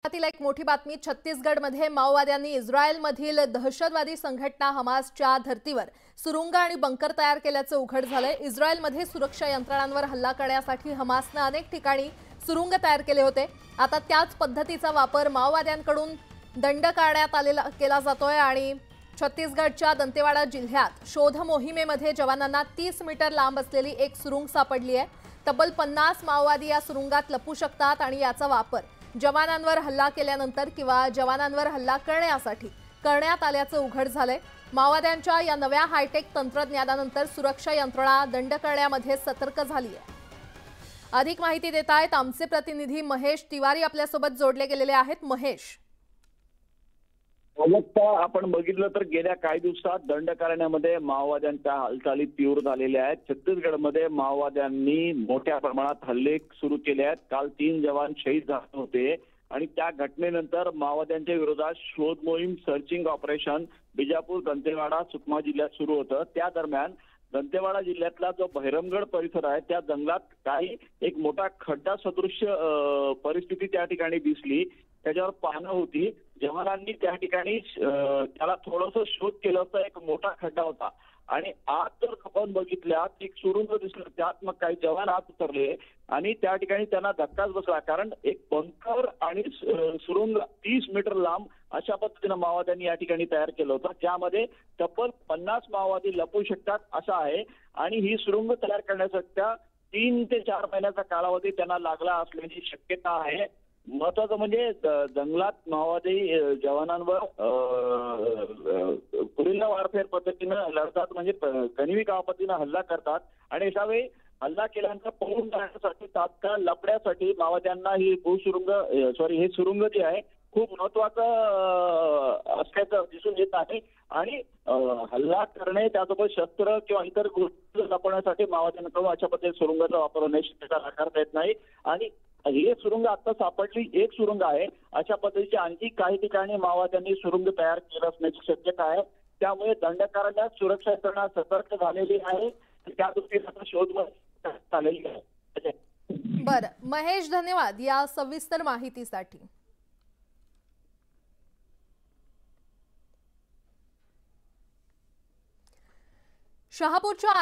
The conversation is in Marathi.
त्यातील एक मोठी बातमी छत्तीसगडमध्ये माओवाद्यांनी इस्रायलमधील दहशतवादी संघटना हमासच्या धर्तीवर सुरुंग आणि बंकर तयार केल्याचे उघड झाले। इस्रायलमध्ये सुरक्षा यंत्रणांवर हल्ला करण्यासाठी हमासने अनेक ठिकाणी सुरुंग तयार केले होते। आता त्याच पद्धतीचा वापर माओवाद्यांकडून दंड काढण्यात केला जातोय आणि छत्तीसगडच्या दंतेवाडा जिल्ह्यात शोध मोहिमेमध्ये जवानांना 30 मीटर लांब असलेली एक सुरुंग सापडली आहे। तब्बल 50 माओवादी या सुरुंगात लपू शकतात आणि याचा वापर जवानांवर हल्ला केल्यानंतर किंवा जवानांवर हल्ला करण्यासाठी करण्यात आल्याचे उघड झाले। माओवाद्यांच्या या नव्या हायटेक तंत्रज्ञानानंतर सुरक्षा यंत्रणा दंड करण्यामध्ये सतर्क झाली आहे। अधिक माहिती देत आहेत आमचे प्रतिनिधी महेश तिवारी आपल्यासोबत जोडले गेलेले आहेत। महेश, आपण बघितलं तर गेल्या काही दिवसात दंड करण्यामध्ये माओवाद्यांच्या हालचाली तीव्र झालेल्या आहेत। छत्तीसगडमध्ये माओवाद्यांनी मोठ्या प्रमाणात हल्ले सुरू केले आहेत। काल 3 जवान शहीद झाले होते आणि त्या घटनेनंतर माओवाद्यांच्या विरोधात शोध मोहीम सर्चिंग ऑपरेशन बिजापूर, दंतेवाडा, सुकमा जिल्ह्यात सुरू होतं। त्या दरम्यान दंतेवाडा जिल्ह्यातला जो बहिरमगड परिसर आहे त्या जंगलात काही एक मोठा खड्डा सदृश्य परिस्थिती त्या ठिकाणी दिसली। त्याच्यावर पाहणं होती। जवानांनी त्या ठिकाणी त्याला थोडंसं शोध केलं असता। एक मोठा खड्डा होता आणि आत जर आपण बघितल्यात एक सुरुंग दिसलं, त्यात मग काही जवान आत उतरले आणि त्या ठिकाणी त्यांना धक्काच बसला, कारण एक बंकर आणि सुरुंग 30 मीटर लांब अशा पद्धतीनं माओवाद्यांनी या ठिकाणी तयार केलं होतं। ज्यामध्ये तब्बल 50 माओवादी लपू शकतात असं आहे आणि ही सुरुंग तयार करण्यासाठी 3 ते 4 महिन्याचा कालावधी त्यांना लागला असल्याची शक्यता आहे। महत्वाचं म्हणजे जंगलात माओवादी जवानांवर गुरिल्ला वारफेअर पद्धतीनं लढतात, म्हणजे कणवी कावा पद्धतीनं हल्ला करतात आणि अशा वेळी हल्ला केल्यानंतर पळून जाण्यासाठी तात्काळ लपण्यासाठी माओवाद्यांना ही हे सुरुंग जे आहे खूप महत्वाचं असल्याचं दिसून येत आहे आणि हल्ला करणे त्यासोबत शस्त्र किंवा इतर गोष्टी लपवण्यासाठी माओवाद्यांकडून अशा पद्धतीने सुरुंगाचा वापर होण्याची शक्यता नाकारता येत नाही आणि ही सुरुंग आता सापडली एक सुरुंग आहे। अशा पद्धतीची आणखी काही ठिकाणी माओवाद्यांनी सुरुंग तयार केली असण्याची शक्यता आहे। त्यामुळे दंड करण्यास सुरक्षा यंत्रणा सतर्क झालेली आहे। त्या दृष्टीने आता शोध मोहीम चाललेली आहे। बरं महेश, धन्यवाद या सविस्तर माहितीसाठी। शहापूरच्या